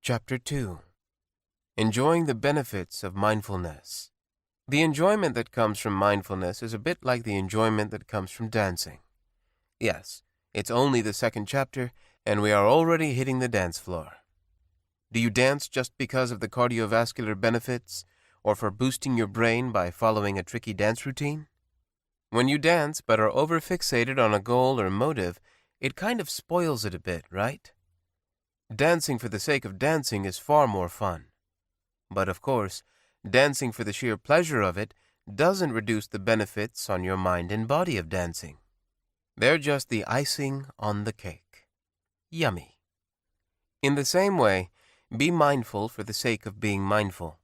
Chapter 2. Enjoying the Benefits of Mindfulness. The enjoyment that comes from mindfulness is a bit like the enjoyment that comes from dancing. Yes, it's only the second chapter, and we are already hitting the dance floor. Do you dance just because of the cardiovascular benefits, or for boosting your brain by following a tricky dance routine? When you dance but are over-fixated on a goal or motive, it kind of spoils it a bit, right? Dancing for the sake of dancing is far more fun. But of course, dancing for the sheer pleasure of it doesn't reduce the benefits on your mind and body of dancing. They're just the icing on the cake. Yummy. In the same way, be mindful for the sake of being mindful.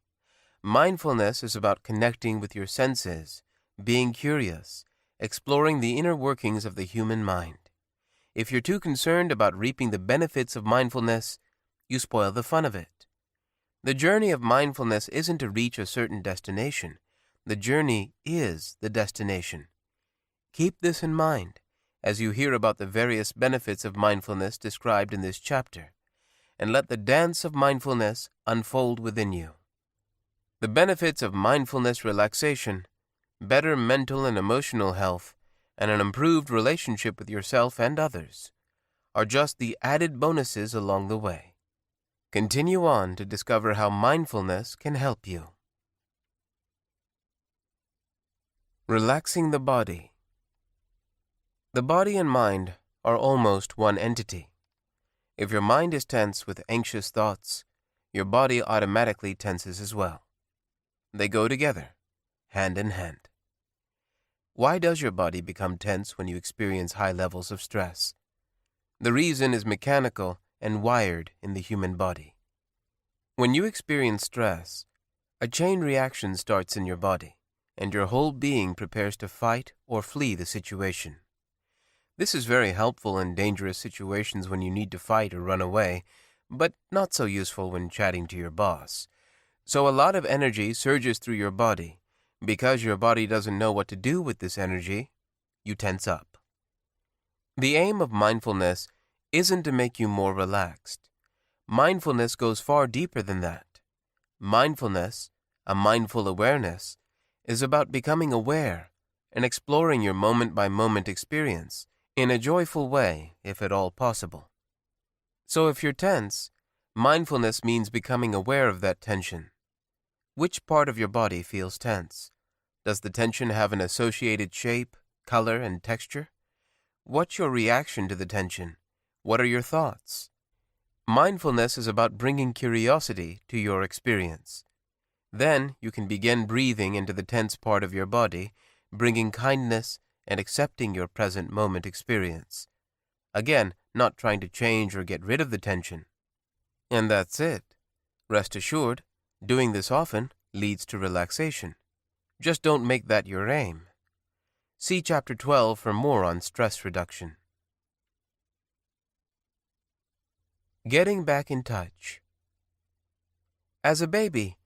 Mindfulness is about connecting with your senses, being curious, exploring the inner workings of the human mind. If you're too concerned about reaping the benefits of mindfulness, you spoil the fun of it. The journey of mindfulness isn't to reach a certain destination. The journey is the destination. Keep this in mind as you hear about the various benefits of mindfulness described in this chapter, and let the dance of mindfulness unfold within you. The benefits of mindfulness relaxation, better mental and emotional health, and an improved relationship with yourself and others are just the added bonuses along the way. Continue on to discover how mindfulness can help you. Relaxing the body. The body and mind are almost one entity. If your mind is tense with anxious thoughts, your body automatically tenses as well. They go together, hand in hand. Why does your body become tense when you experience high levels of stress? The reason is mechanical and wired in the human body. When you experience stress, a chain reaction starts in your body, and your whole being prepares to fight or flee the situation. This is very helpful in dangerous situations when you need to fight or run away, but not so useful when chatting to your boss. So a lot of energy surges through your body. Because your body doesn't know what to do with this energy, you tense up. The aim of mindfulness isn't to make you more relaxed. Mindfulness goes far deeper than that. Mindfulness, a mindful awareness, is about becoming aware and exploring your moment-by-moment experience in a joyful way, if at all possible. So if you're tense, mindfulness means becoming aware of that tension. Which part of your body feels tense? Does the tension have an associated shape, color, and texture? What's your reaction to the tension? What are your thoughts? Mindfulness is about bringing curiosity to your experience. Then you can begin breathing into the tense part of your body, bringing kindness and accepting your present moment experience. Again, not trying to change or get rid of the tension. And that's it. Rest assured, doing this often leads to relaxation. Just don't make that your aim. See Chapter 12 for more on stress reduction. Getting back in touch. As a baby,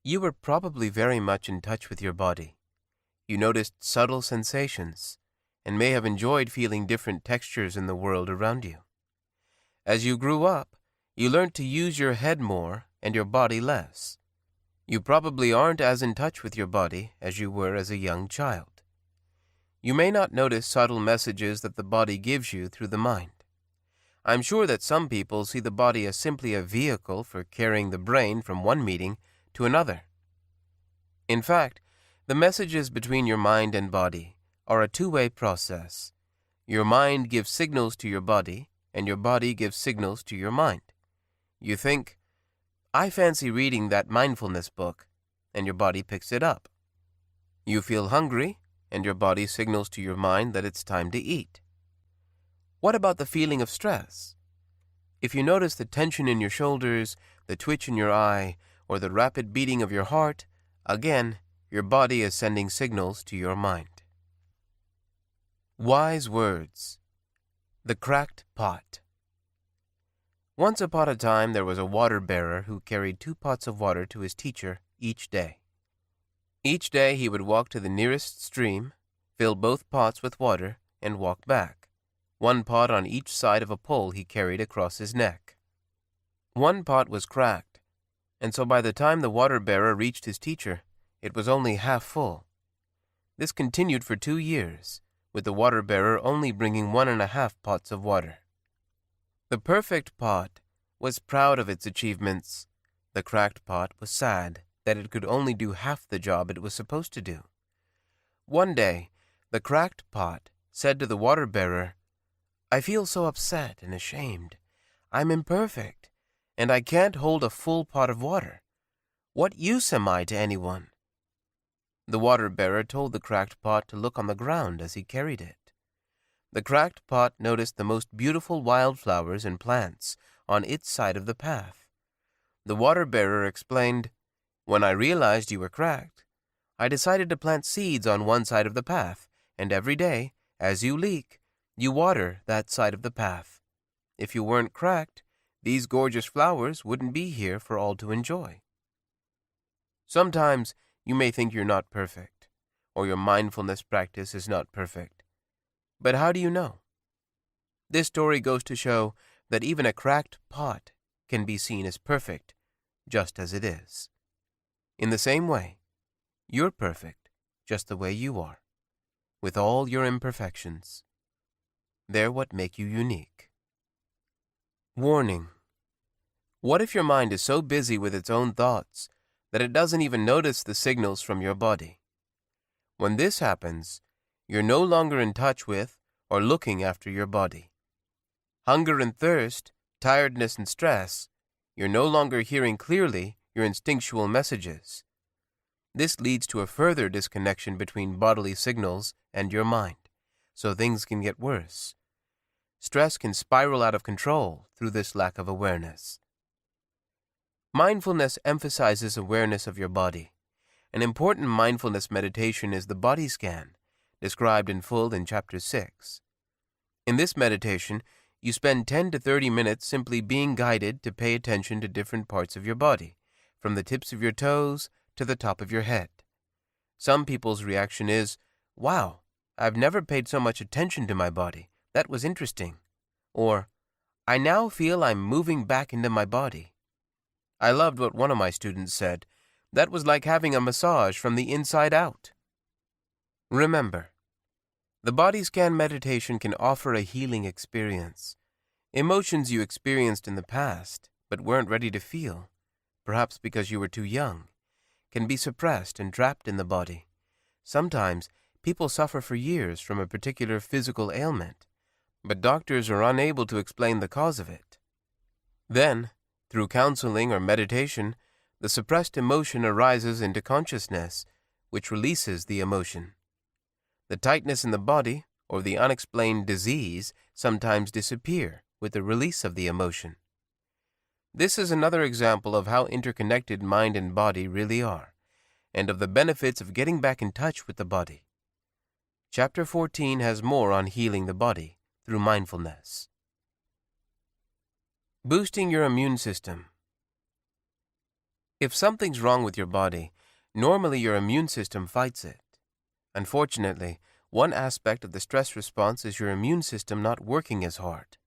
you were probably very much in touch with your body. You noticed subtle sensations and may have enjoyed feeling different textures in the world around you. As you grew up, you learned to use your head more and your body less. You probably aren't as in touch with your body as you were as a young child. You may not notice subtle messages that the body gives you through the mind. I'm sure that some people see the body as simply a vehicle for carrying the brain from one meeting to another. In fact, the messages between your mind and body are a two-way process. Your mind gives signals to your body, and your body gives signals to your mind. You think, I fancy reading that mindfulness book, and your body picks it up. You feel hungry, and your body signals to your mind that it's time to eat. What about the feeling of stress? If you notice the tension in your shoulders, the twitch in your eye, or the rapid beating of your heart, again, your body is sending signals to your mind. Wise words. The cracked pot. Once upon a time there was a water-bearer who carried 2 pots of water to his teacher each day. Each day he would walk to the nearest stream, fill both pots with water, and walk back, 1 pot on each side of a pole he carried across his neck. One pot was cracked, and so by the time the water-bearer reached his teacher, it was only half full. This continued for 2 years, with the water-bearer only bringing 1.5 pots of water. The perfect pot was proud of its achievements. The cracked pot was sad that it could only do half the job it was supposed to do. One day, the cracked pot said to the water-bearer, "I feel so upset and ashamed. I'm imperfect, and I can't hold a full pot of water. What use am I to anyone?" The water-bearer told the cracked pot to look on the ground as he carried it. The cracked pot noticed the most beautiful wildflowers and plants on its side of the path. The water-bearer explained, "When I realized you were cracked, I decided to plant seeds on one side of the path, and every day, as you leak, you water that side of the path. If you weren't cracked, these gorgeous flowers wouldn't be here for all to enjoy." Sometimes you may think you're not perfect, or your mindfulness practice is not perfect. But how do you know? This story goes to show that even a cracked pot can be seen as perfect, just as it is. In the same way, you're perfect just the way you are, with all your imperfections. They're what make you unique. Warning: what if your mind is so busy with its own thoughts that it doesn't even notice the signals from your body? When this happens, you're no longer in touch with or looking after your body. Hunger and thirst, tiredness and stress, you're no longer hearing clearly your instinctual messages. This leads to a further disconnection between bodily signals and your mind, so things can get worse. Stress can spiral out of control through this lack of awareness. Mindfulness emphasizes awareness of your body. An important mindfulness meditation is the body scan, described in full in Chapter 6. In this meditation, you spend 10 to 30 minutes simply being guided to pay attention to different parts of your body, from the tips of your toes to the top of your head. Some people's reaction is, "Wow, I've never paid so much attention to my body. That was interesting." Or, "I now feel I'm moving back into my body." I loved what one of my students said. "That was like having a massage from the inside out." Remember, the body scan meditation can offer a healing experience. Emotions you experienced in the past but weren't ready to feel, perhaps because you were too young, can be suppressed and trapped in the body. Sometimes people suffer for years from a particular physical ailment, but doctors are unable to explain the cause of it. Then, through counseling or meditation, the suppressed emotion arises into consciousness, which releases the emotion. The tightness in the body, or the unexplained disease, sometimes disappear with the release of the emotion. This is another example of how interconnected mind and body really are, and of the benefits of getting back in touch with the body. Chapter 14 has more on healing the body through mindfulness. Boosting your immune system. If something's wrong with your body, normally your immune system fights it. Unfortunately, one aspect of the stress response is your immune system not working as hard.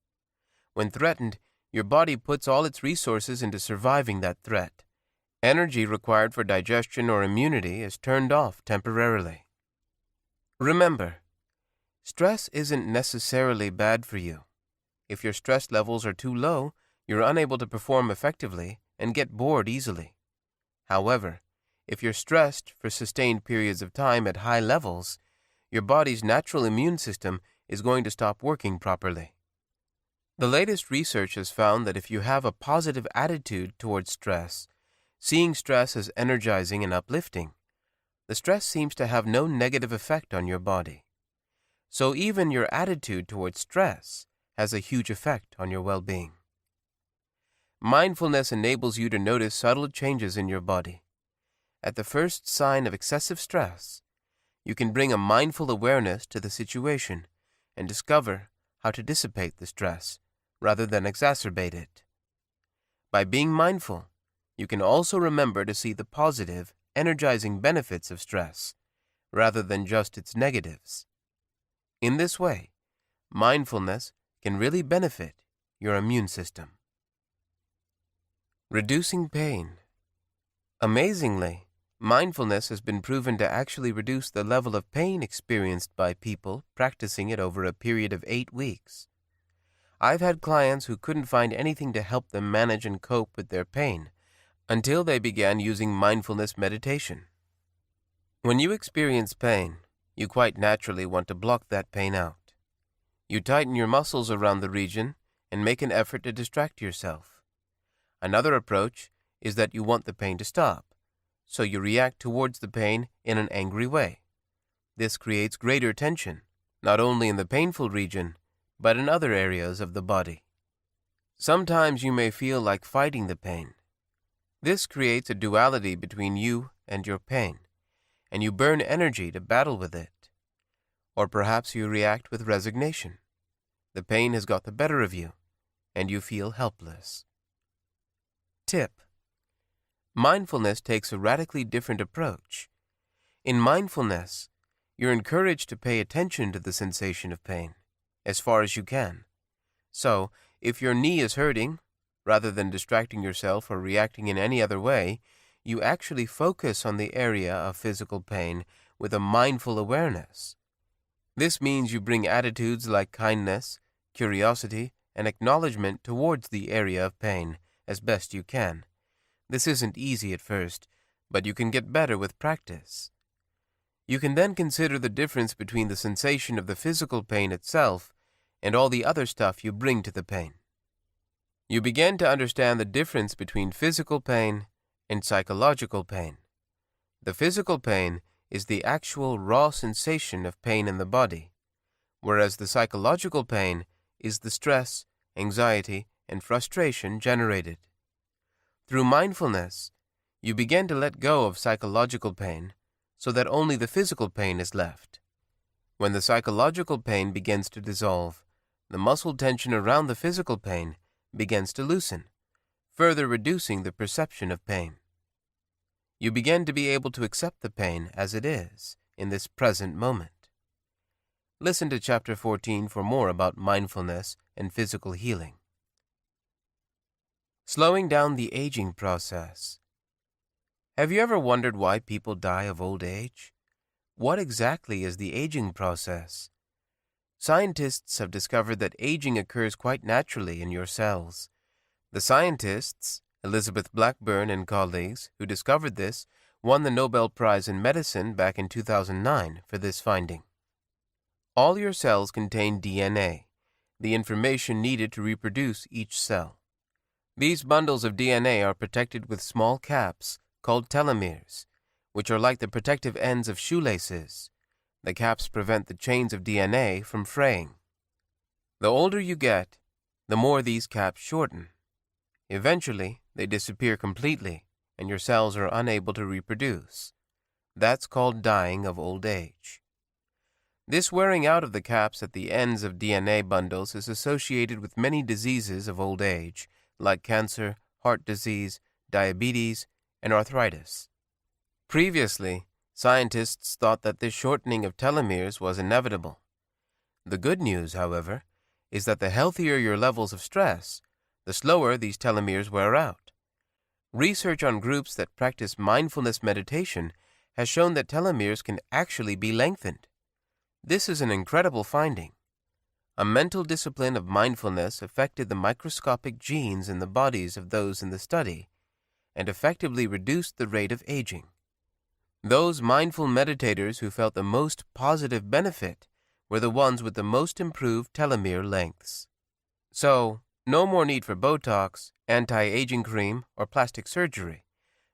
When threatened, your body puts all its resources into surviving that threat. Energy required for digestion or immunity is turned off temporarily. Remember, stress isn't necessarily bad for you. If your stress levels are too low, you're unable to perform effectively and get bored easily. However, if you're stressed for sustained periods of time at high levels, your body's natural immune system is going to stop working properly. The latest research has found that if you have a positive attitude towards stress, seeing stress as energizing and uplifting, the stress seems to have no negative effect on your body. So even your attitude towards stress has a huge effect on your well-being. Mindfulness enables you to notice subtle changes in your body. At the first sign of excessive stress, you can bring a mindful awareness to the situation and discover how to dissipate the stress rather than exacerbate it. By being mindful, you can also remember to see the positive, energizing benefits of stress rather than just its negatives. In this way, mindfulness can really benefit your immune system. Reducing pain. Amazingly, mindfulness has been proven to actually reduce the level of pain experienced by people practicing it over a period of 8 weeks. I've had clients who couldn't find anything to help them manage and cope with their pain until they began using mindfulness meditation. When you experience pain, you quite naturally want to block that pain out. You tighten your muscles around the region and make an effort to distract yourself. Another approach is that you want the pain to stop, so you react towards the pain in an angry way. This creates greater tension, not only in the painful region, but in other areas of the body. Sometimes you may feel like fighting the pain. This creates a duality between you and your pain, and you burn energy to battle with it. Or perhaps you react with resignation. The pain has got the better of you, and you feel helpless. Tip: mindfulness takes a radically different approach. In mindfulness, you're encouraged to pay attention to the sensation of pain, as far as you can. So, if your knee is hurting, rather than distracting yourself or reacting in any other way, you actually focus on the area of physical pain with a mindful awareness. This means you bring attitudes like kindness, curiosity, and acknowledgement towards the area of pain as best you can. This isn't easy at first, but you can get better with practice. You can then consider the difference between the sensation of the physical pain itself and all the other stuff you bring to the pain. You begin to understand the difference between physical pain and psychological pain. The physical pain is the actual raw sensation of pain in the body, whereas the psychological pain is the stress, anxiety, and frustration generated. Through mindfulness, you begin to let go of psychological pain so that only the physical pain is left. When the psychological pain begins to dissolve, the muscle tension around the physical pain begins to loosen, further reducing the perception of pain. You begin to be able to accept the pain as it is in this present moment. Listen to Chapter 14 for more about mindfulness and physical healing. Slowing down the aging process. Have you ever wondered why people die of old age? What exactly is the aging process? Scientists have discovered that aging occurs quite naturally in your cells. The scientists, Elizabeth Blackburn and colleagues, who discovered this, won the Nobel Prize in Medicine back in 2009 for this finding. All your cells contain DNA, the information needed to reproduce each cell. These bundles of DNA are protected with small caps called telomeres, which are like the protective ends of shoelaces. The caps prevent the chains of DNA from fraying. The older you get, the more these caps shorten. Eventually, they disappear completely, and your cells are unable to reproduce. That's called dying of old age. This wearing out of the caps at the ends of DNA bundles is associated with many diseases of old age, like cancer, heart disease, diabetes, and arthritis. Previously, scientists thought that this shortening of telomeres was inevitable. The good news, however, is that the healthier your levels of stress, the slower these telomeres wear out. Research on groups that practice mindfulness meditation has shown that telomeres can actually be lengthened. This is an incredible finding. A mental discipline of mindfulness affected the microscopic genes in the bodies of those in the study and effectively reduced the rate of aging. Those mindful meditators who felt the most positive benefit were the ones with the most improved telomere lengths. So, no more need for Botox, anti-aging cream, or plastic surgery.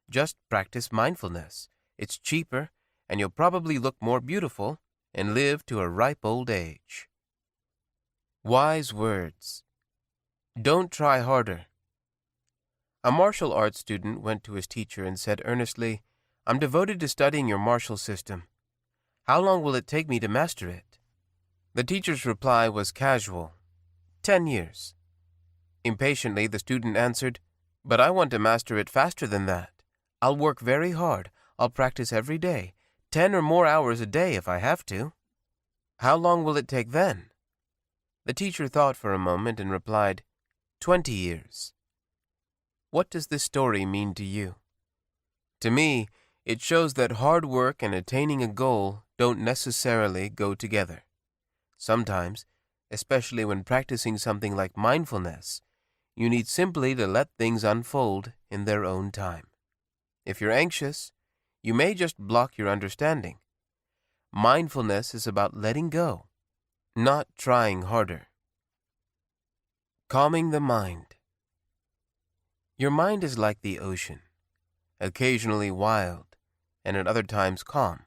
Just practice mindfulness. It's cheaper, and you'll probably look more beautiful and live to a ripe old age. Wise words. Don't try harder. A martial arts student went to his teacher and said earnestly, "I'm devoted to studying your martial system. How long will it take me to master it?" The teacher's reply was casual, 10 years. Impatiently, the student answered, "But I want to master it faster than that. I'll work very hard. I'll practice every day, 10 or more hours a day if I have to." "How long will it take then?" The teacher thought for a moment and replied, 20 years. What does this story mean to you? To me, it shows that hard work and attaining a goal don't necessarily go together. Sometimes, especially when practicing something like mindfulness, you need simply to let things unfold in their own time. If you're anxious, you may just block your understanding. Mindfulness is about letting go, not trying harder. Calming the mind. Your mind is like the ocean, occasionally wild, and at other times calm.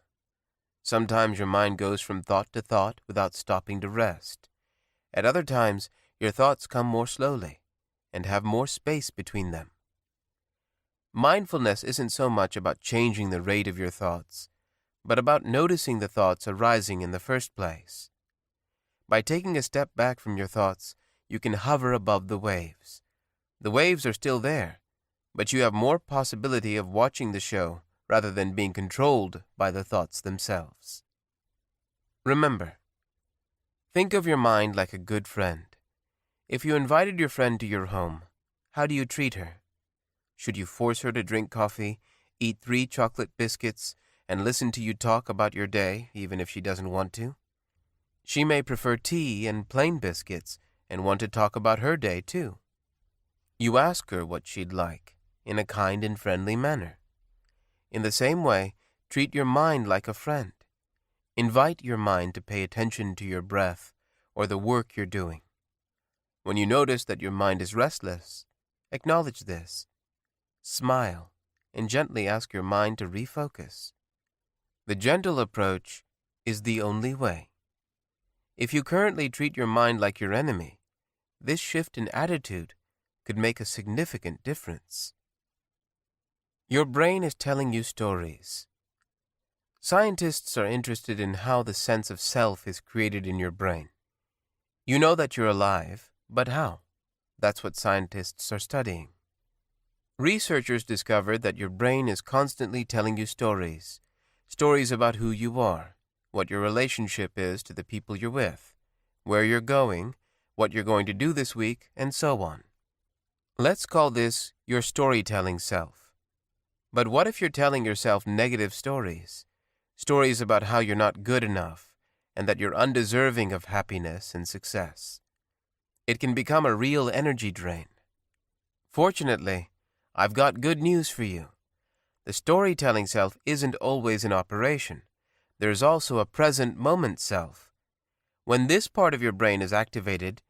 Sometimes your mind goes from thought to thought without stopping to rest. At other times, your thoughts come more slowly and have more space between them. Mindfulness isn't so much about changing the rate of your thoughts, but about noticing the thoughts arising in the first place. By taking a step back from your thoughts, you can hover above the waves. The waves are still there, but you have more possibility of watching the show rather than being controlled by the thoughts themselves. Remember, think of your mind like a good friend. If you invited your friend to your home, how do you treat her? Should you force her to drink coffee, eat 3 chocolate biscuits, and listen to you talk about your day, even if she doesn't want to? She may prefer tea and plain biscuits and want to talk about her day too. You ask her what she'd like, in a kind and friendly manner. In the same way, treat your mind like a friend. Invite your mind to pay attention to your breath or the work you're doing. When you notice that your mind is restless, acknowledge this. Smile and gently ask your mind to refocus. The gentle approach is the only way. If you currently treat your mind like your enemy, this shift in attitude could make a significant difference. Your brain is telling you stories. Scientists are interested in how the sense of self is created in your brain. You know that you're alive, but how? That's what scientists are studying. Researchers discovered that your brain is constantly telling you stories about who you are, what your relationship is to the people you're with, where you're going, what you're going to do this week, and so on. Let's call this your storytelling self. But what if you're telling yourself negative stories? Stories about how you're not good enough and that you're undeserving of happiness and success. It can become a real energy drain. Fortunately, I've got good news for you. The storytelling self isn't always in operation. There's also a present moment self. When this part of your brain is activated,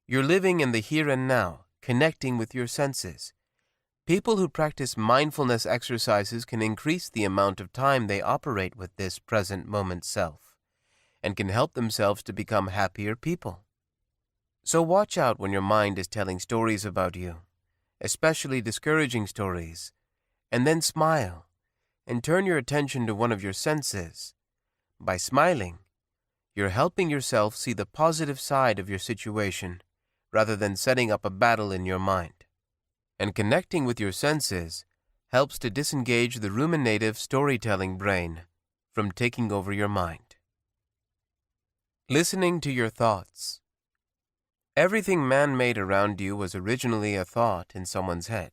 you're living in the here and now, connecting with your senses. People who practice mindfulness exercises can increase the amount of time they operate with this present moment self, and can help themselves to become happier people. So watch out when your mind is telling stories about you, especially discouraging stories, and then smile and turn your attention to one of your senses. By smiling, you're helping yourself see the positive side of your situation rather than setting up a battle in your mind. And connecting with your senses helps to disengage the ruminative storytelling brain from taking over your mind. Listening to your thoughts. Everything man-made around you was originally a thought in someone's head.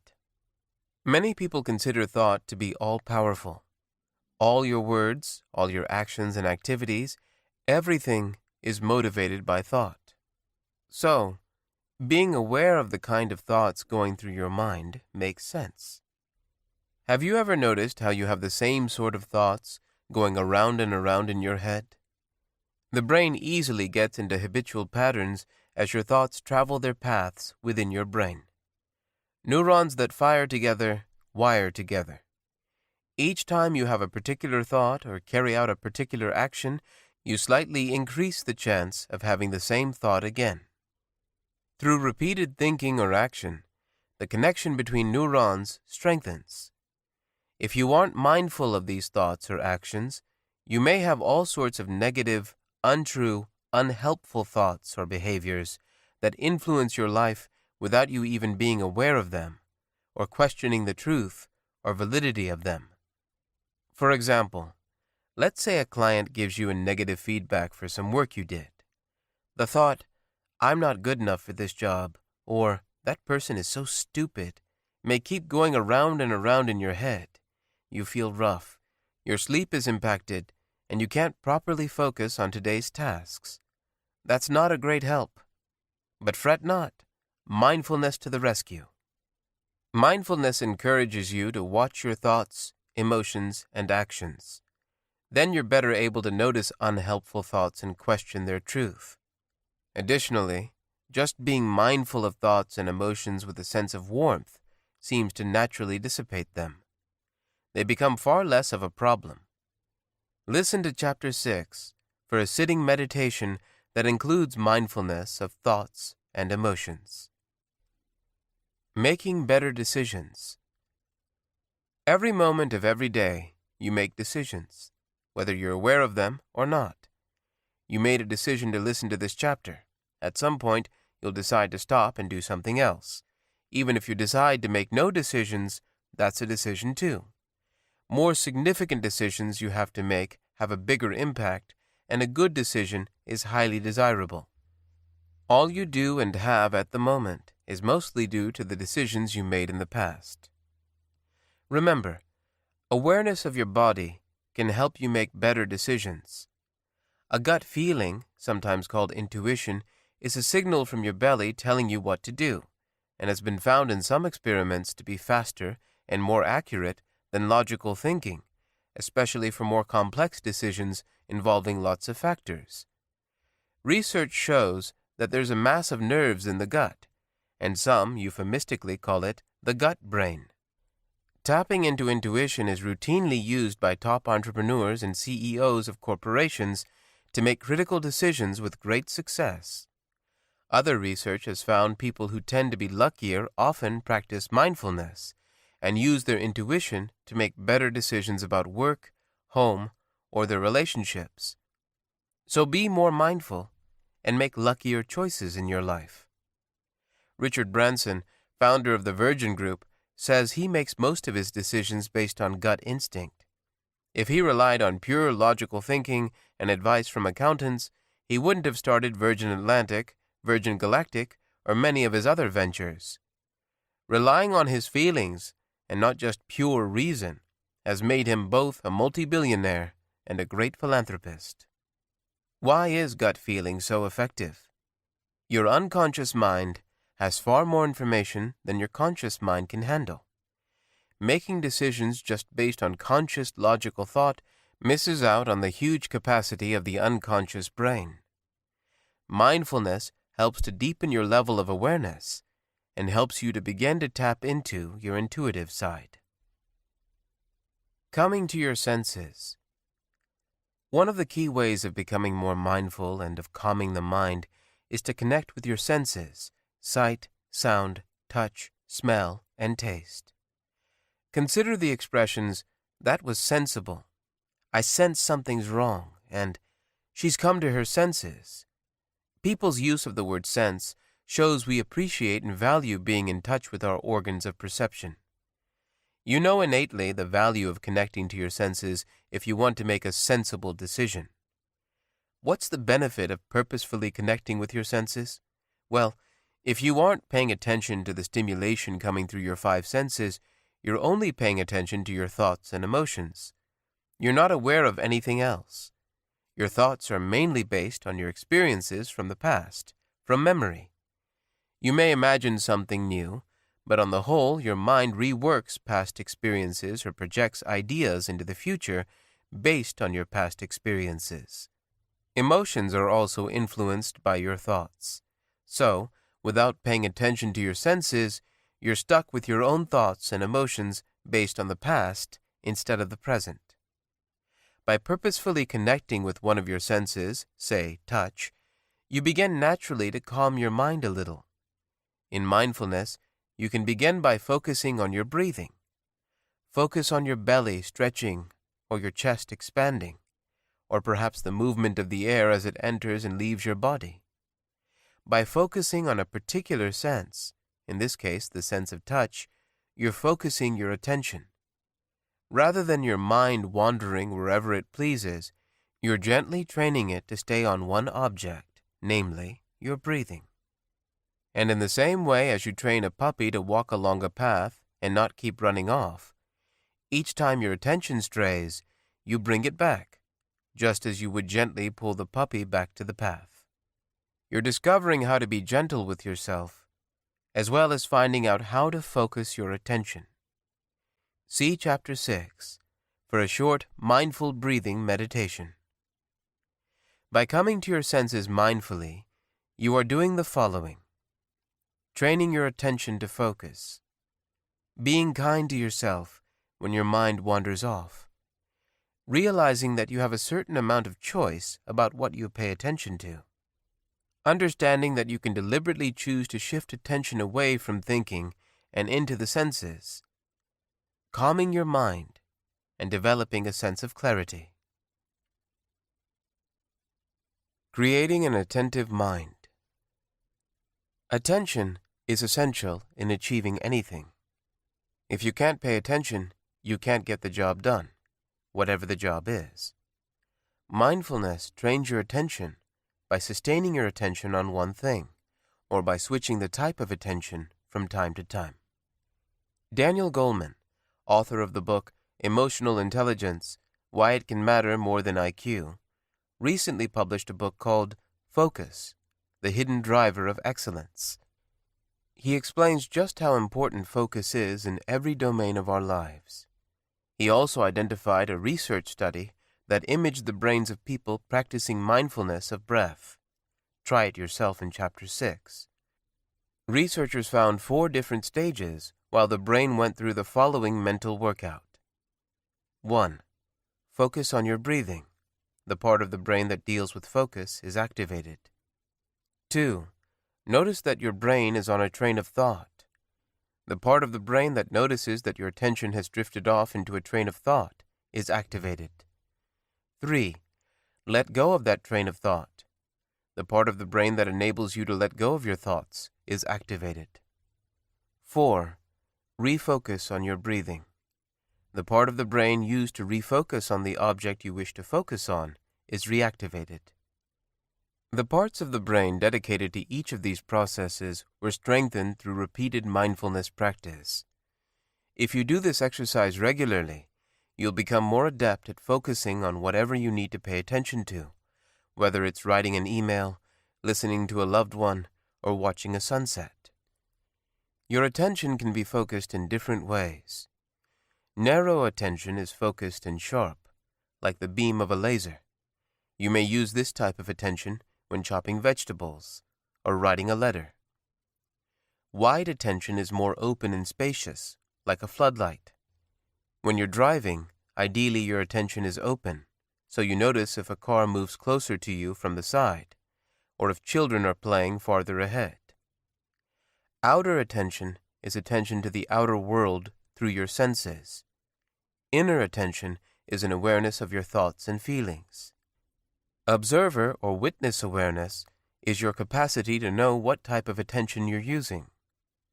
Many people consider thought to be all-powerful. All your words, all your actions and activities, everything is motivated by thought. So, being aware of the kind of thoughts going through your mind makes sense. Have you ever noticed how you have the same sort of thoughts going around and around in your head? The brain easily gets into habitual patterns as your thoughts travel their paths within your brain. Neurons that fire together wire together. Each time you have a particular thought or carry out a particular action, you slightly increase the chance of having the same thought again. Through repeated thinking or action, the connection between neurons strengthens. If you aren't mindful of these thoughts or actions, you may have all sorts of negative, untrue, unhelpful thoughts or behaviors that influence your life without you even being aware of them or questioning the truth or validity of them. For example, let's say a client gives you a negative feedback for some work you did. The thought, "I'm not good enough for this job," or "that person is so stupid," may keep going around and around in your head. You feel rough, your sleep is impacted, and you can't properly focus on today's tasks. That's not a great help. But fret not. Mindfulness to the rescue. Mindfulness encourages you to watch your thoughts, emotions, and actions. Then you're better able to notice unhelpful thoughts and question their truth. Additionally, just being mindful of thoughts and emotions with a sense of warmth seems to naturally dissipate them. They become far less of a problem. Listen to Chapter 6 for a sitting meditation that includes mindfulness of thoughts and emotions. Making better decisions. Every moment of every day, you make decisions, whether you're aware of them or not. You made a decision to listen to this chapter. At some point, you'll decide to stop and do something else. Even if you decide to make no decisions, that's a decision too. More significant decisions you have to make have a bigger impact, and a good decision is highly desirable. All you do and have at the moment is mostly due to the decisions you made in the past. Remember, awareness of your body can help you make better decisions. A gut feeling, sometimes called intuition, is a signal from your belly telling you what to do, and has been found in some experiments to be faster and more accurate than logical thinking, especially for more complex decisions involving lots of factors. Research shows that there's a mass of nerves in the gut, and some euphemistically call it the gut brain. Tapping into intuition is routinely used by top entrepreneurs and CEOs of corporations to make critical decisions with great success. Other research has found people who tend to be luckier often practice mindfulness and use their intuition to make better decisions about work, home, or their relationships. So be more mindful and make luckier choices in your life. Richard Branson, founder of the Virgin Group, says he makes most of his decisions based on gut instinct. If he relied on pure logical thinking and advice from accountants, he wouldn't have started Virgin Atlantic, Virgin Galactic, or many of his other ventures. Relying on his feelings, and not just pure reason, has made him both a multi-billionaire and a great philanthropist. Why is gut feeling so effective? Your unconscious mind has far more information than your conscious mind can handle. Making decisions just based on conscious logical thought misses out on the huge capacity of the unconscious brain. Mindfulness helps to deepen your level of awareness and helps you to begin to tap into your intuitive side. Coming to your senses. One of the key ways of becoming more mindful and of calming the mind is to connect with your senses: sight, sound, touch, smell, and taste. Consider the expressions, "That was sensible," "I sense something's wrong," and "She's come to her senses." People's use of the word sense shows we appreciate and value being in touch with our organs of perception. You know innately the value of connecting to your senses if you want to make a sensible decision. What's the benefit of purposefully connecting with your senses? Well, if you aren't paying attention to the stimulation coming through your five senses, you're only paying attention to your thoughts and emotions. You're not aware of anything else. Your thoughts are mainly based on your experiences from the past, from memory. You may imagine something new, but on the whole, your mind reworks past experiences or projects ideas into the future based on your past experiences. Emotions are also influenced by your thoughts. So, without paying attention to your senses, you're stuck with your own thoughts and emotions based on the past instead of the present. By purposefully connecting with one of your senses, say touch, you begin naturally to calm your mind a little. In mindfulness, you can begin by focusing on your breathing. Focus on your belly stretching or your chest expanding, or perhaps the movement of the air as it enters and leaves your body. By focusing on a particular sense, in this case the sense of touch, you're focusing your attention. Rather than your mind wandering wherever it pleases, you're gently training it to stay on one object, namely, your breathing. And in the same way as you train a puppy to walk along a path and not keep running off, each time your attention strays, you bring it back, just as you would gently pull the puppy back to the path. You're discovering how to be gentle with yourself, as well as finding out how to focus your attention. See Chapter 6 for a short mindful breathing meditation. By coming to your senses mindfully, you are doing the following: training your attention to focus, being kind to yourself when your mind wanders off, realizing that you have a certain amount of choice about what you pay attention to, understanding that you can deliberately choose to shift attention away from thinking and into the senses, calming your mind, and developing a sense of clarity. Creating an attentive mind. Attention is essential in achieving anything. If you can't pay attention, you can't get the job done, whatever the job is. Mindfulness trains your attention by sustaining your attention on one thing, or by switching the type of attention from time to time. Daniel Goleman, author of the book Emotional Intelligence: Why It Can Matter More Than IQ, recently published a book called Focus: The Hidden Driver of Excellence. He explains just how important focus is in every domain of our lives. He also identified a research study that imaged the brains of people practicing mindfulness of breath. Try it yourself in Chapter 6. Researchers found 4 different stages while the brain went through the following mental workout. 1. Focus on your breathing. The part of the brain that deals with focus is activated. 2. Notice that your brain is on a train of thought. The part of the brain that notices that your attention has drifted off into a train of thought is activated. 3. Let go of that train of thought. The part of the brain that enables you to let go of your thoughts is activated. 4. Refocus on your breathing. The part of the brain used to refocus on the object you wish to focus on is reactivated. The parts of the brain dedicated to each of these processes were strengthened through repeated mindfulness practice. If you do this exercise regularly, you'll become more adept at focusing on whatever you need to pay attention to, whether it's writing an email, listening to a loved one, or watching a sunset. Your attention can be focused in different ways. Narrow attention is focused and sharp, like the beam of a laser. You may use this type of attention when chopping vegetables or writing a letter. Wide attention is more open and spacious, like a floodlight. When you're driving, ideally your attention is open, so you notice if a car moves closer to you from the side, or if children are playing farther ahead. Outer attention is attention to the outer world through your senses. Inner attention is an awareness of your thoughts and feelings. Observer or witness awareness is your capacity to know what type of attention you're using.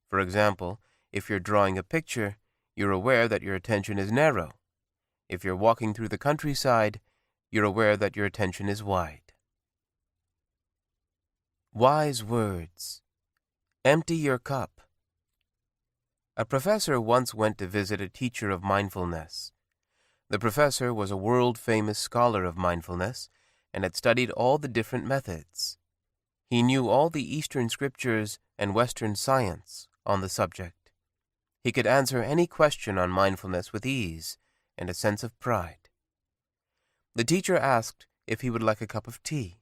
For example, if you're drawing a picture, you're aware that your attention is narrow. If you're walking through the countryside, you're aware that your attention is wide. Wise words. Empty your cup. A professor once went to visit a teacher of mindfulness. The professor was a world-famous scholar of mindfulness and had studied all the different methods. He knew all the Eastern scriptures and Western science on the subject. He could answer any question on mindfulness with ease and a sense of pride. The teacher asked if he would like a cup of tea,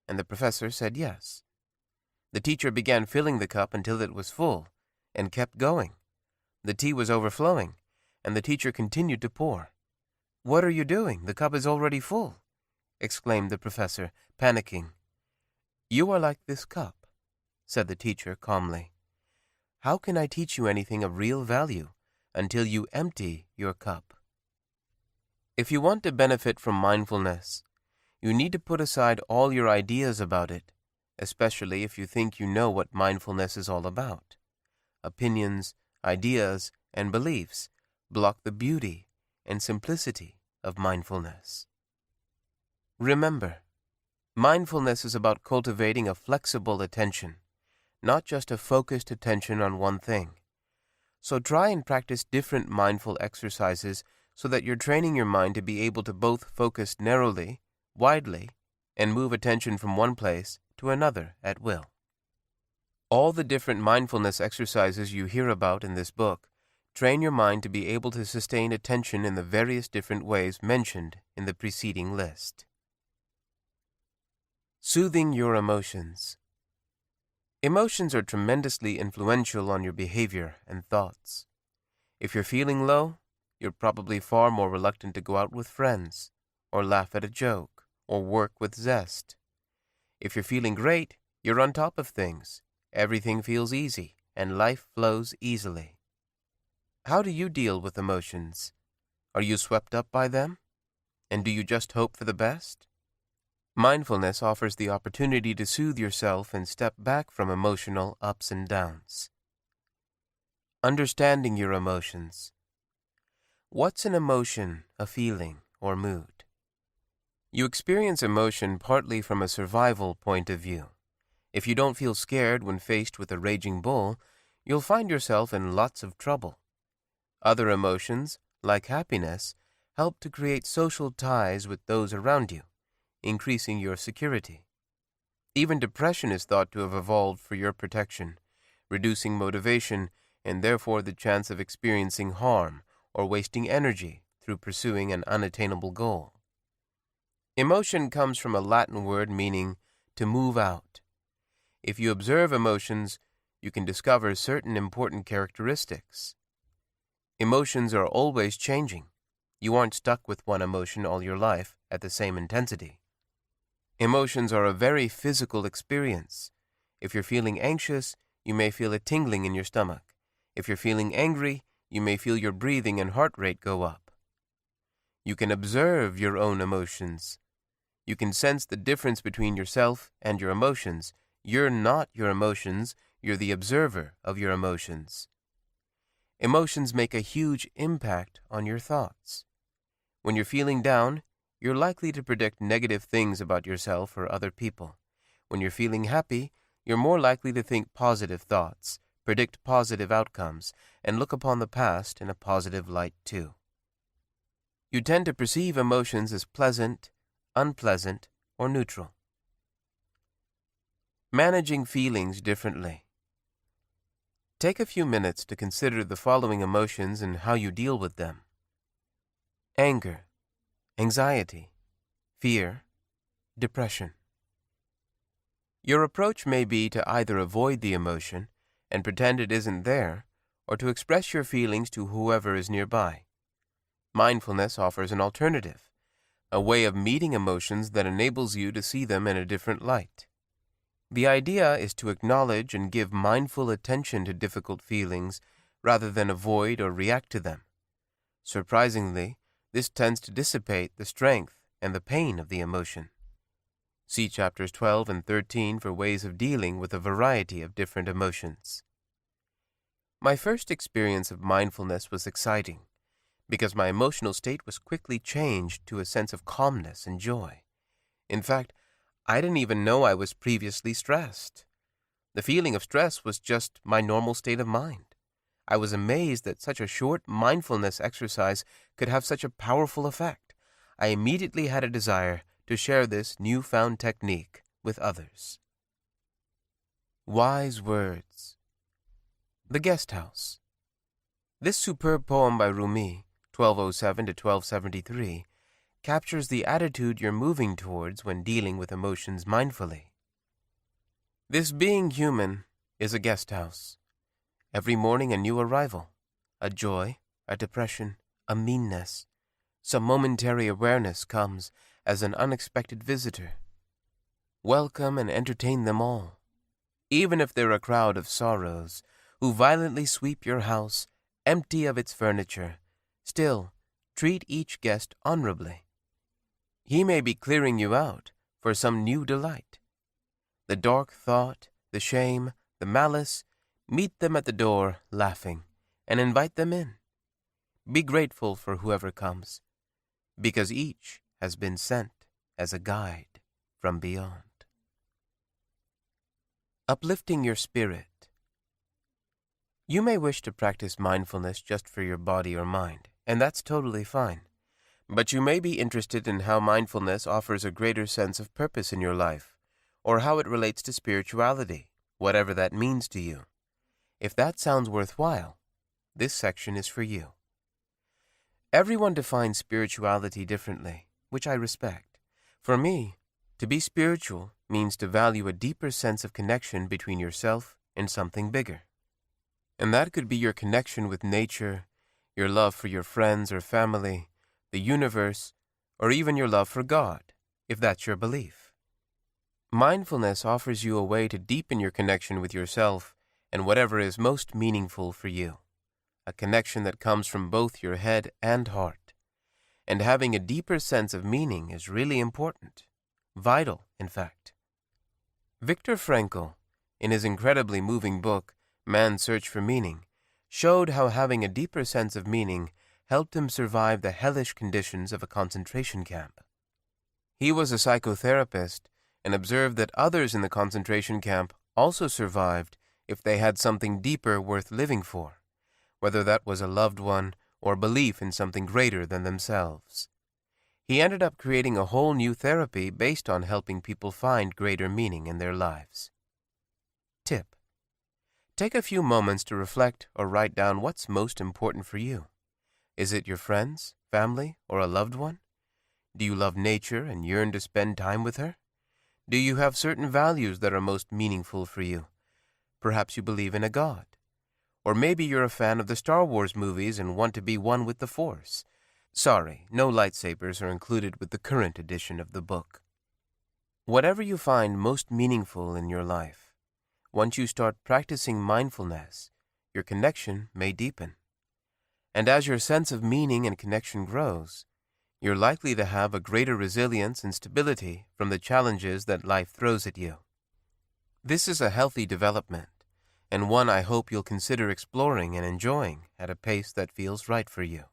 and the professor said yes. The teacher began filling the cup until it was full, and kept going. The tea was overflowing, and the teacher continued to pour. "What are you doing? The cup is already full," exclaimed the professor, panicking. "You are like this cup," said the teacher calmly. "How can I teach you anything of real value until you empty your cup?" If you want to benefit from mindfulness, you need to put aside all your ideas about it, especially if you think you know what mindfulness is all about. Opinions, ideas, and beliefs block the beauty and simplicity of mindfulness. Remember, mindfulness is about cultivating a flexible attention, not just a focused attention on one thing. So try and practice different mindful exercises so that you're training your mind to be able to both focus narrowly, widely, and move attention from one place to another at will. All the different mindfulness exercises you hear about in this book train your mind to be able to sustain attention in the various different ways mentioned in the preceding list. Soothing your emotions. Emotions are tremendously influential on your behavior and thoughts. If you're feeling low, you're probably far more reluctant to go out with friends, or laugh at a joke, or work with zest. If you're feeling great, you're on top of things. Everything feels easy, and life flows easily. How do you deal with emotions? Are you swept up by them? And do you just hope for the best? Mindfulness offers the opportunity to soothe yourself and step back from emotional ups and downs. Understanding your emotions. What's an emotion, a feeling, or mood? You experience emotion partly from a survival point of view. If you don't feel scared when faced with a raging bull, you'll find yourself in lots of trouble. Other emotions, like happiness, help to create social ties with those around you, increasing your security. Even depression is thought to have evolved for your protection, reducing motivation and therefore the chance of experiencing harm or wasting energy through pursuing an unattainable goal. Emotion comes from a Latin word meaning to move out. If you observe emotions, you can discover certain important characteristics. Emotions are always changing. You aren't stuck with one emotion all your life at the same intensity. Emotions are a very physical experience. If you're feeling anxious, you may feel a tingling in your stomach. If you're feeling angry, you may feel your breathing and heart rate go up. You can observe your own emotions. You can sense the difference between yourself and your emotions. You're not your emotions, you're the observer of your emotions. Emotions make a huge impact on your thoughts. When you're feeling down, you're likely to predict negative things about yourself or other people. When you're feeling happy, you're more likely to think positive thoughts, predict positive outcomes, and look upon the past in a positive light too. You tend to perceive emotions as pleasant, unpleasant, or neutral. Managing feelings differently. Take a few minutes to consider the following emotions and how you deal with them. Anger, anxiety, fear, depression. Your approach may be to either avoid the emotion and pretend it isn't there, or to express your feelings to whoever is nearby. Mindfulness offers an alternative, a way of meeting emotions that enables you to see them in a different light. The idea is to acknowledge and give mindful attention to difficult feelings rather than avoid or react to them. Surprisingly, this tends to dissipate the strength and the pain of the emotion. See chapters 12 and 13 for ways of dealing with a variety of different emotions. My first experience of mindfulness was exciting because my emotional state was quickly changed to a sense of calmness and joy. In fact, I didn't even know I was previously stressed. The feeling of stress was just my normal state of mind. I was amazed that such a short mindfulness exercise could have such a powerful effect. I immediately had a desire to share this newfound technique with others. Wise Words. The Guest House. This superb poem by Rumi, 1207 to 1273, captures the attitude you're moving towards when dealing with emotions mindfully. This being human is a guest house. Every morning a new arrival, a joy, a depression, a meanness. Some momentary awareness comes as an unexpected visitor. Welcome and entertain them all, even if they're a crowd of sorrows who violently sweep your house empty of its furniture. Still, treat each guest honorably. He may be clearing you out for some new delight. The dark thought, the shame, the malice, meet them at the door laughing and invite them in. Be grateful for whoever comes, because each has been sent as a guide from beyond. Uplifting your spirit. You may wish to practice mindfulness just for your body or mind, and that's totally fine. But you may be interested in how mindfulness offers a greater sense of purpose in your life, or how it relates to spirituality, whatever that means to you. If that sounds worthwhile, this section is for you. Everyone defines spirituality differently, which I respect. For me, to be spiritual means to value a deeper sense of connection between yourself and something bigger. And that could be your connection with nature, your love for your friends or family, the universe, or even your love for God, if that's your belief. Mindfulness offers you a way to deepen your connection with yourself and whatever is most meaningful for you, a connection that comes from both your head and heart. And having a deeper sense of meaning is really important, vital, in fact. Viktor Frankl, in his incredibly moving book, Man's Search for Meaning, showed how having a deeper sense of meaning helped him survive the hellish conditions of a concentration camp. He was a psychotherapist and observed that others in the concentration camp also survived if they had something deeper worth living for, whether that was a loved one or belief in something greater than themselves. He ended up creating a whole new therapy based on helping people find greater meaning in their lives. Tip: take a few moments to reflect or write down what's most important for you. Is it your friends, family, or a loved one? Do you love nature and yearn to spend time with her? Do you have certain values that are most meaningful for you? Perhaps you believe in a God. Or maybe you're a fan of the Star Wars movies and want to be one with the Force. Sorry, no lightsabers are included with the current edition of the book. Whatever you find most meaningful in your life, once you start practicing mindfulness, your connection may deepen. And as your sense of meaning and connection grows, you're likely to have a greater resilience and stability from the challenges that life throws at you. This is a healthy development, and one I hope you'll consider exploring and enjoying at a pace that feels right for you.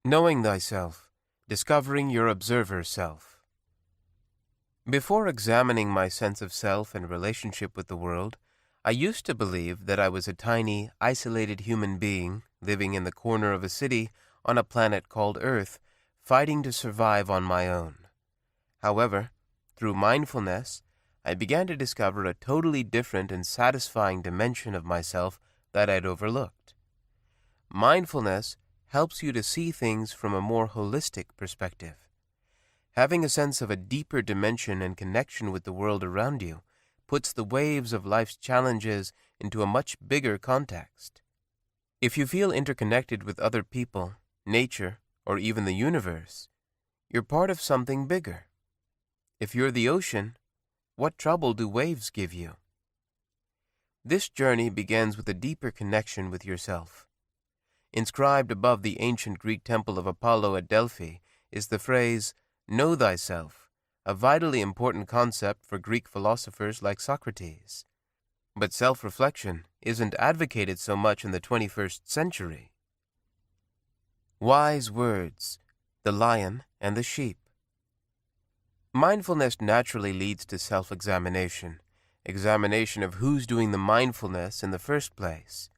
Knowing thyself, discovering your observer self. Before examining my sense of self and relationship with the world, I used to believe that I was a tiny, isolated human being living in the corner of a city on a planet called Earth, fighting to survive on my own. However, through mindfulness, I began to discover a totally different and satisfying dimension of myself that I'd overlooked. Mindfulness helps you to see things from a more holistic perspective. Having a sense of a deeper dimension and connection with the world around you puts the waves of life's challenges into a much bigger context. If you feel interconnected with other people, nature, or even the universe, you're part of something bigger. If you're the ocean, what trouble do waves give you? This journey begins with a deeper connection with yourself. Inscribed above the ancient Greek temple of Apollo at Delphi is the phrase, "Know thyself," a vitally important concept for Greek philosophers like Socrates. But self-reflection isn't advocated so much in the 21st century. Wise words, the lion and the sheep. Mindfulness naturally leads to self-examination, examination of who's doing the mindfulness in the first place.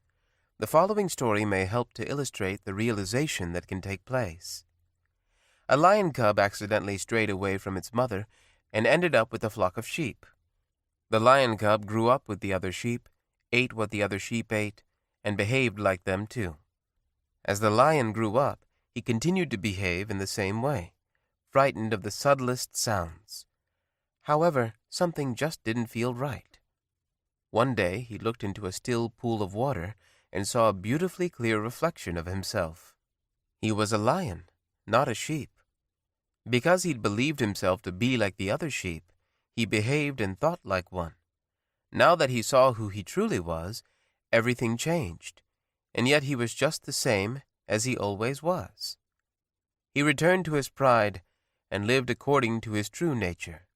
The following story may help to illustrate the realization that can take place. A lion cub accidentally strayed away from its mother and ended up with a flock of sheep. The lion cub grew up with the other sheep, ate what the other sheep ate, and behaved like them too. As the lion grew up, he continued to behave in the same way, frightened of the subtlest sounds. However, something just didn't feel right. One day he looked into a still pool of water and saw a beautifully clear reflection of himself. He was a lion, not a sheep. Because he'd believed himself to be like the other sheep, he behaved and thought like one. Now that he saw who he truly was, everything changed, and yet he was just the same as he always was. He returned to his pride and lived according to his true nature.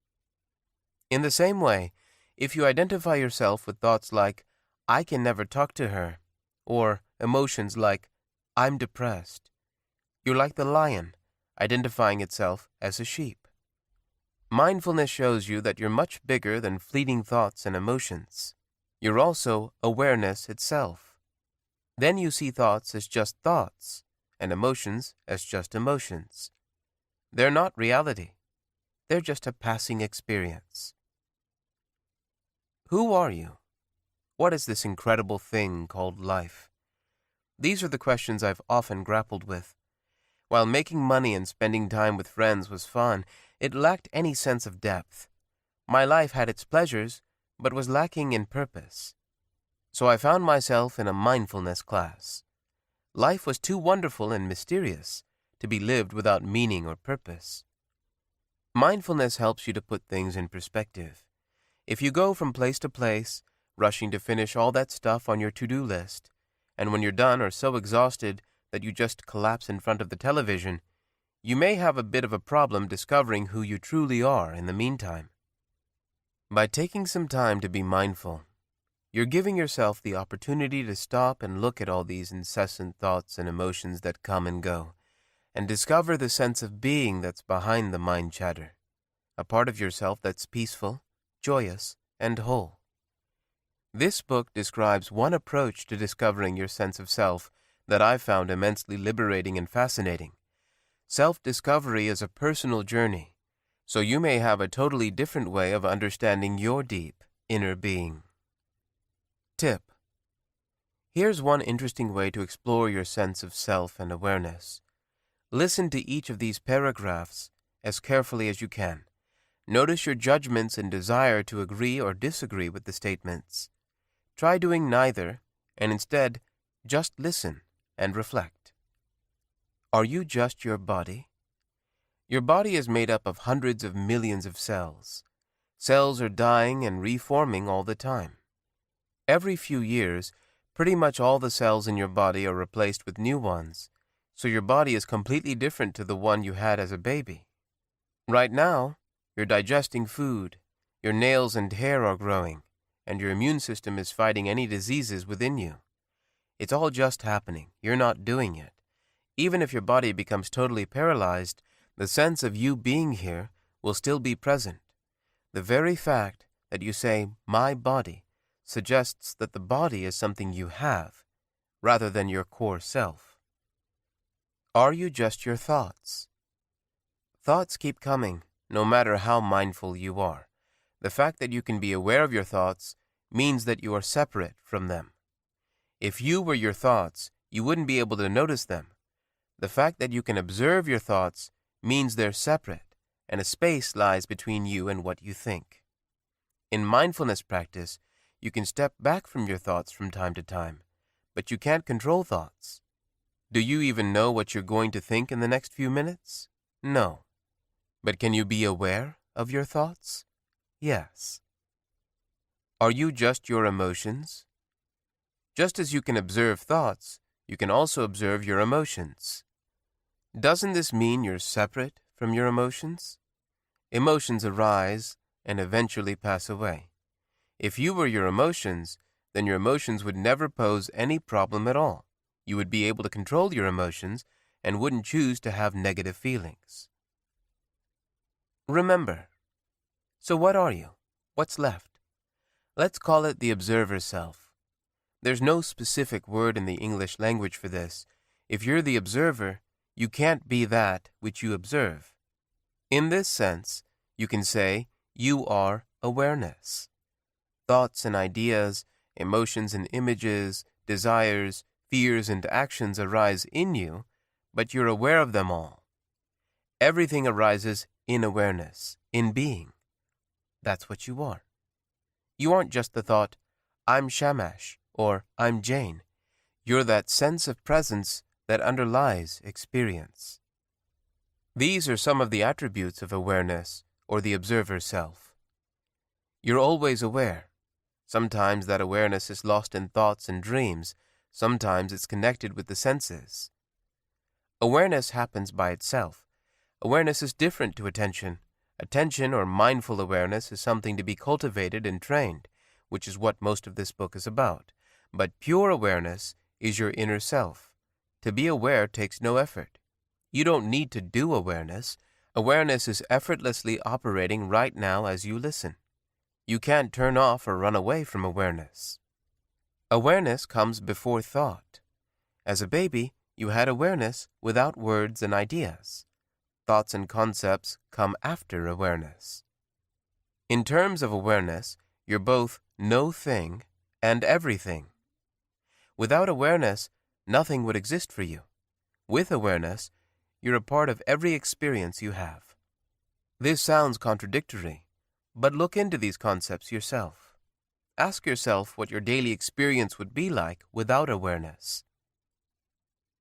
In the same way, if you identify yourself with thoughts like, "I can never talk to her," or emotions like, "I'm depressed," you're like the lion, identifying itself as a sheep. Mindfulness shows you that you're much bigger than fleeting thoughts and emotions. You're also awareness itself. Then you see thoughts as just thoughts, and emotions as just emotions. They're not reality. They're just a passing experience. Who are you? What is this incredible thing called life? These are the questions I've often grappled with. While making money and spending time with friends was fun, it lacked any sense of depth. My life had its pleasures, but was lacking in purpose. So I found myself in a mindfulness class. Life was too wonderful and mysterious to be lived without meaning or purpose. Mindfulness helps you to put things in perspective. If you go from place to place, rushing to finish all that stuff on your to-do list, and when you're done are so exhausted that you just collapse in front of the television, you may have a bit of a problem discovering who you truly are in the meantime. By taking some time to be mindful, you're giving yourself the opportunity to stop and look at all these incessant thoughts and emotions that come and go, and discover the sense of being that's behind the mind chatter, a part of yourself that's peaceful, joyous, and whole. This book describes one approach to discovering your sense of self that I've found immensely liberating and fascinating. Self-discovery is a personal journey, so you may have a totally different way of understanding your deep inner being. Tip: here's one interesting way to explore your sense of self and awareness. Listen to each of these paragraphs as carefully as you can. Notice your judgments and desire to agree or disagree with the statements. Try doing neither, and instead, just listen and reflect. Are you just your body? Your body is made up of hundreds of millions of cells. Cells are dying and reforming all the time. Every few years, pretty much all the cells in your body are replaced with new ones, so your body is completely different to the one you had as a baby. Right now, you're digesting food, your nails and hair are growing, and your immune system is fighting any diseases within you. It's all just happening. You're not doing it. Even if your body becomes totally paralyzed, the sense of you being here will still be present. The very fact that you say, "my body," suggests that the body is something you have, rather than your core self. Are you just your thoughts? Thoughts keep coming, no matter how mindful you are. The fact that you can be aware of your thoughts means that you are separate from them. If you were your thoughts, you wouldn't be able to notice them. The fact that you can observe your thoughts means they're separate, and a space lies between you and what you think. In mindfulness practice, you can step back from your thoughts from time to time, but you can't control thoughts. Do you even know what you're going to think in the next few minutes? No. But can you be aware of your thoughts? Yes. Are you just your emotions? Just as you can observe thoughts, you can also observe your emotions. Doesn't this mean you're separate from your emotions? Emotions arise and eventually pass away. If you were your emotions, then your emotions would never pose any problem at all. You would be able to control your emotions and wouldn't choose to have negative feelings. Remember. So what are you? What's left? Let's call it the observer self. There's no specific word in the English language for this. If you're the observer, you can't be that which you observe. In this sense, you can say you are awareness. Thoughts and ideas, emotions and images, desires, fears and actions arise in you, but you're aware of them all. Everything arises in awareness, in being. That's what you are. You aren't just the thought, "I'm Shamash," or "I'm Jane." You're that sense of presence that underlies experience. These are some of the attributes of awareness, or the observer self. You're always aware. Sometimes that awareness is lost in thoughts and dreams. Sometimes it's connected with the senses. Awareness happens by itself. Awareness is different to attention. Attention or mindful awareness is something to be cultivated and trained, which is what most of this book is about. But pure awareness is your inner self. To be aware takes no effort. You don't need to do awareness. Awareness is effortlessly operating right now as you listen. You can't turn off or run away from awareness. Awareness comes before thought. As a baby, you had awareness without words and ideas. Thoughts and concepts come after awareness. In terms of awareness, you're both no thing and everything. Without awareness, nothing would exist for you. With awareness, you're a part of every experience you have. This sounds contradictory, but look into these concepts yourself. Ask yourself what your daily experience would be like without awareness.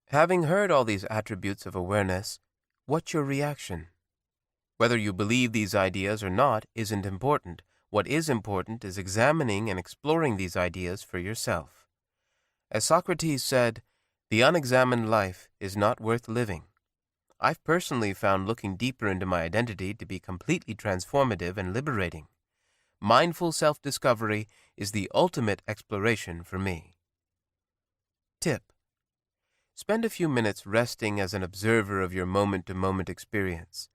Having heard all these attributes of awareness, what's your reaction? Whether you believe these ideas or not isn't important. What is important is examining and exploring these ideas for yourself. As Socrates said, the unexamined life is not worth living. I've personally found looking deeper into my identity to be completely transformative and liberating. Mindful self-discovery is the ultimate exploration for me. Tip: spend a few minutes resting as an observer of your moment-to-moment experience.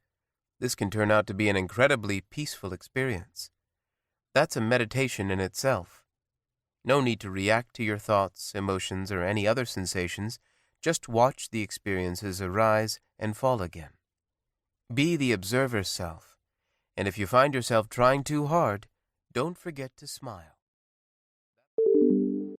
This can turn out to be an incredibly peaceful experience. That's a meditation in itself. No need to react to your thoughts, emotions, or any other sensations. Just watch the experiences arise and fall again. Be the observer's self, and if you find yourself trying too hard, don't forget to smile.